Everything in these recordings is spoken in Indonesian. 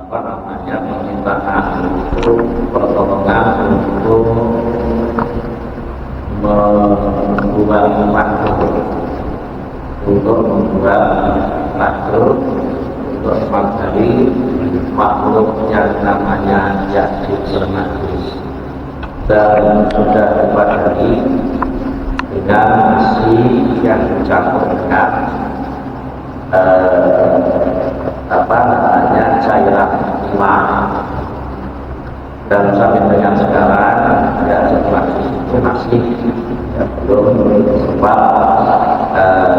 permintaan untuk pertolongan untuk membuat makhluk untuk mempelajari makhluk yang namanya Ya'juj dan Ma'juj, dan sudah dipelajari dengan misi yang dicampurkan cairan timah, dan sampai dengan sekarang Ya'juj dan Ma'juj itu masih belum sempat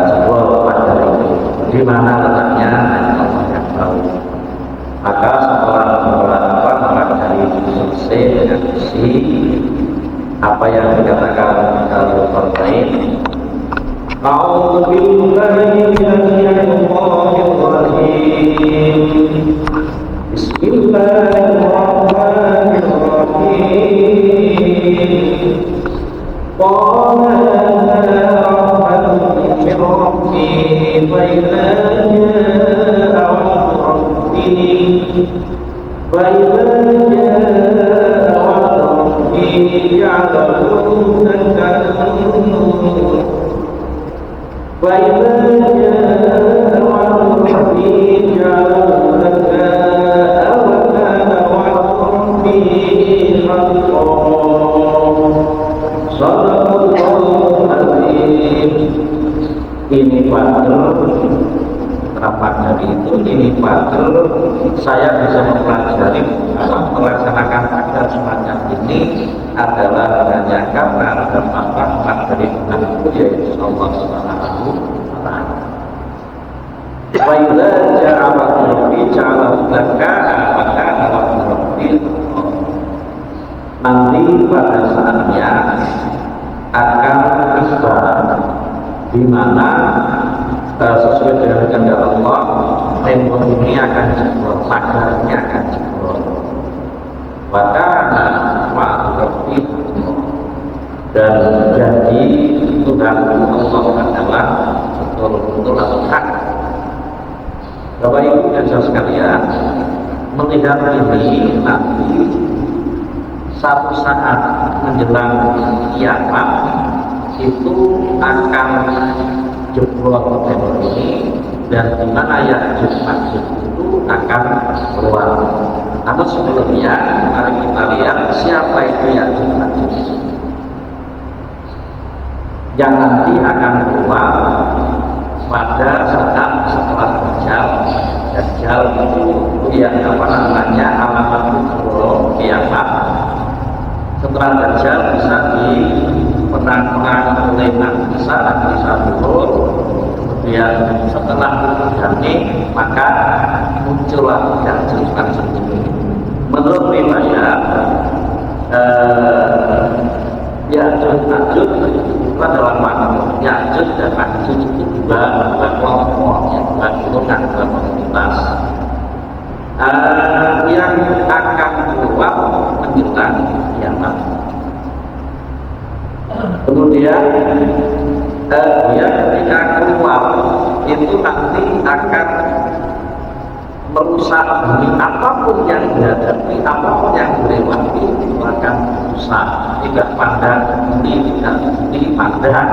jebol pada itu. Di mana letaknya Allah yang tahu. Maka setelah mempelajari selesai dengan misi apa yang dikatakan Al-Qur'an, A'udzu billahi minasyaitonir rajim. Bismillahirrahmanirrahim. Qala rahmatun min rabbi fa idza jaa rabbi fa idza jaa rabbi ja'alahu dakkan wa idza jaa rabbi ja'alahu dakkan wa kana rabbi haqqan. Sallallahu alaihi. Ini padel rapat dari itu, ini padel saya bisa mempelajari melaksanakan agar semacam ini adalah hanya karena ada manfaat dari Tuhan, yaitu Allah Subhanahu wa Ta'ala. Wa idza ja'a rabbi ja'alahu dakkan wa kana rabbi. Nanti pada saatnya akan tiba di mana sesuai dengan kehendak Allah, tembok ini akan jebol, pagarnya akan jebol. Wakana ma'rufih, dan jadi Tuhan Allah adalah betul-betul hak. Bapak Ibu dan saudara sekalian, melihat ini nanti satu saat menjelang kiamat itu akan jebol tembok ini, dan di mana Ya'juj Ma'juj itu akan keluar. Namun sebelumnya mari kita lihat siapa itu Ya'juj Ma'juj yang nanti akan keluar pada saat setelah Dajjal itu yang alamat kubro kiamat. Setelah Dajjal bisa dipenang-penang oleh Nabi Isa turun, kemudian setelah ini maka muncullah Ya'juj Ma'juj ini. Menurut riwayat Ya'juj Ma'juj itu adalah makhluk. Ya'juj dan Ma'juj itu dua kelompok, dua golongan, dua komunitas yang akan keluar menjelang kiamat. Kemudian dia ketika keluar itu nanti akan merusak bumi, apapun yang dihadapi, apapun yang dilewati itu akan merusak. Tidak pandang bumi, tidak dipandang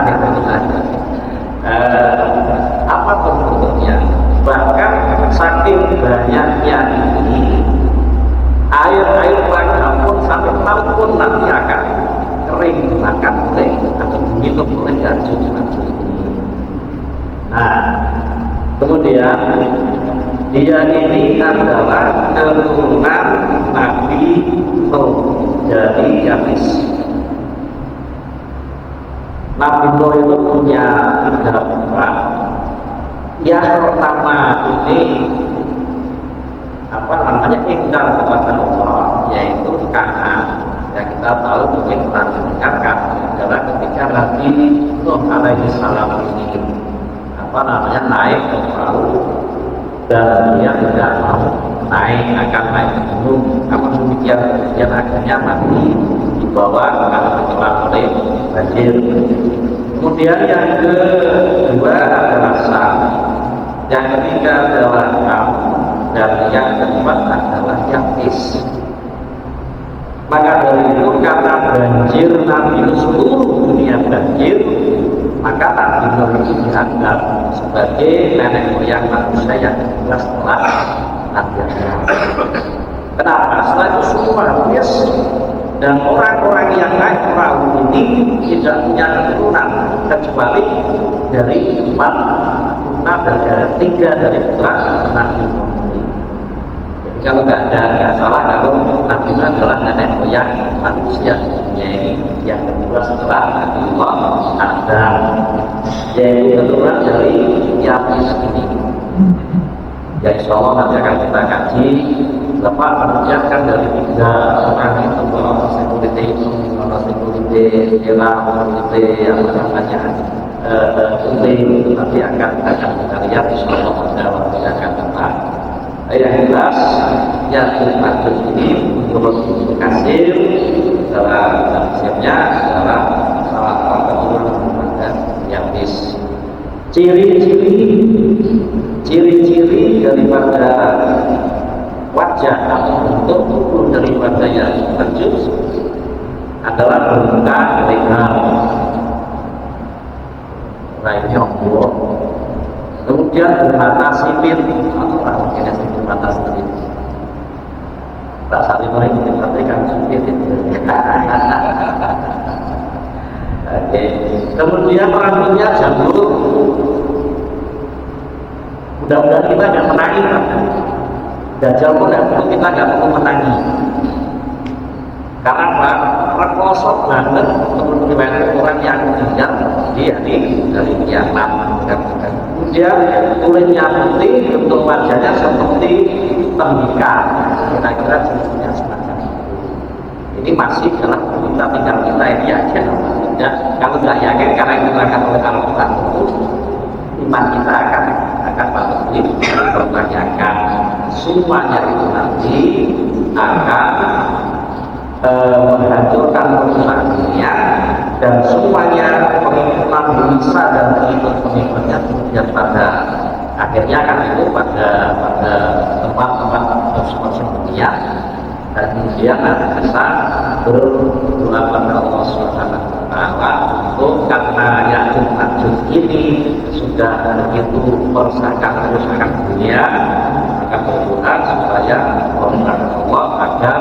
apapun bentuknya. Bahkan saking banyaknya ini, air laga pun sampai laut pun nanti akan kering, akan oleh atau diminum oleh Ya'juj Ma'juj ini. Nah, kemudian dia ini adalah keturunan Nabi Nuh dari Yafis. Nabi Nuh itu punya 3 putra. Yang pertama ini ingkar kepada Allah, yaitu Kan'an. Ya, kita tahu mungkin pernah mendengarkan adalah ketika Nabi Nuh alaihi salam ini naik ke perahu dan dia tidak mau naik, akan naik ke gunung. Namun demikian kemudian akhirnya mati dibawa oleh banjir. Kemudian yang kedua adalah Sam, yang ketiga adalah Ham, dan yang keempat adalah gratis. Maka dari itu karena banjir Nabi seluruh dunia banjir, maka Nabi Nuh dianggap sebagai nenek moyang manusia yang kedua setelah Nabi Adam. Kenapa? Setelah itu semua habis dan orang-orang yang naik perahu ini tidak punya keturunan kecuali dari 4 putra dan 3 dari putra Nabi Nuh. Kalau nggak salah, kalau Nabi Nuh adalah nenek moyang manusia ini yang kedua setelah Allah Adam, yaitu keturunan dari Yafis ini. Ya insya Allah nanti akan kita kaji. Bapak menunjukkan dari 3 orang itu bahwa sekuriti, apa namanya, penting nanti akan kita lihat insya Allah pada waktu yang akan datang. Yang jelas, yang dimaksud ini menurut Kasir dalam tafsirnya adalah salah satu keturunan yang bis. Ciri-ciri daripada wajah atau bentuk tubuh daripada yang Majus adalah berupa lebar, nyonggo, kemudian bermata sipit atau mungkin bermata sipit. Tak saling menginterpretasikan sipit itu. Oke. Kemudian rambutnya jambul. Mudah-mudahan kita nggak menangi kan? Dajjal pun kita nggak perlu menangi. Karena apa? Rekosok banget menurut riwayat orang yang meninggal dia dari kiamat. Kemudian kulitnya putih, bentuk wajahnya seperti tembikar. Kira-kira jenisnya semacam itu. Ini masih dalam tinggal kita ini aja. Ya, kalau nggak yakin karena kita akan oleh Al-Quran itu, iman kita akan patut dipertanyakan. Semuanya itu nanti akan menghancurkan permukaan dunia dan semuanya pengikutan bisa dan pengikutnya kemudian pada akhirnya akan itu pada tempat-tempat masing-masing dunia dan kemudian nanti bisa berdoa pada Allah Subhanahu wa Ta'ala untuk karena Ya'juj Ma'juj ini sudah begitu merusakan dunia, maka berdoa supaya Allah agar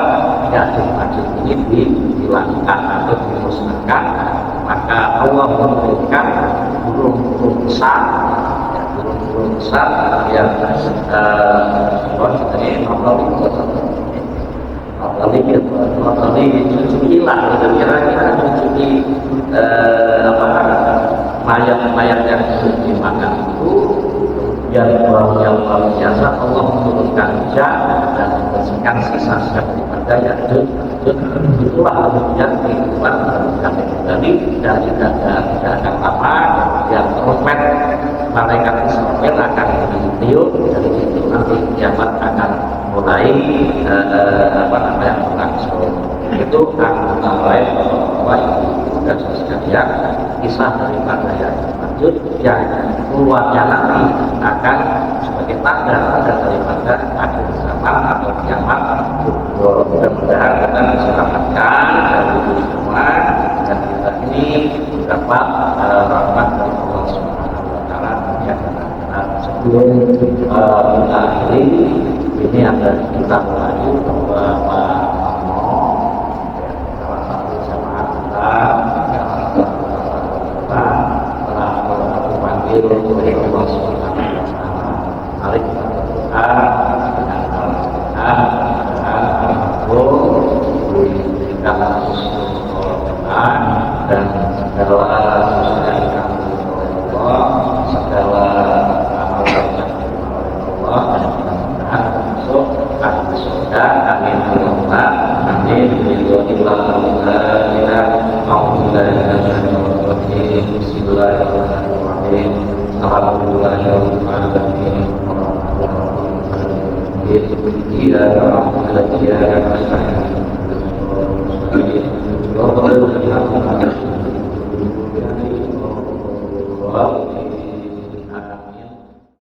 Ya'juj Ma'juj ini dihilangkan atau dimusnahkan. Maka Allah memberikan burung-burung besar yang Matali cuci hilang, kira-kira cuci mayat-mayat yang dimakan itu yang luar biasa. Allah menurunkan hujan dan membersihkan sisa-sisa daripada Ya'juj. Itulah kemudian kehidupan kembali dan tidak akan lama yang trompet malaikat Israfil akan ditiup. Dari situ nanti kiamat akan mulai berlangsung. Itu antara lain bahwa ibu dan sekalian kisah daripada Ya'juj Ma'juj yang keluarnya nanti akan sebagai tanda daripada akhir zaman atau kiamat. Mudah-mudahan kita diselamatkan dari semua dan kita ini mendapat rahmat dari Allah Subhanahu wa Ta'ala yang sebelum kita akhiri ini ada kita lagi bahwa Pak Mano salah satu jamaah kita telah dipanggil oleh Allah Subhanahu wa Ta'ala. Mari kita berdoa dengan al-Fatihah diberikan husnul dan segala yang dikabulkan oleh Allah, segala amal yang oleh Allah dan mudah-mudahan masuk ahli surga. Amin Allahumma amin. Bismillahirrahmanirrahim. Alhamdulillahirrahmanirrahim. Iya,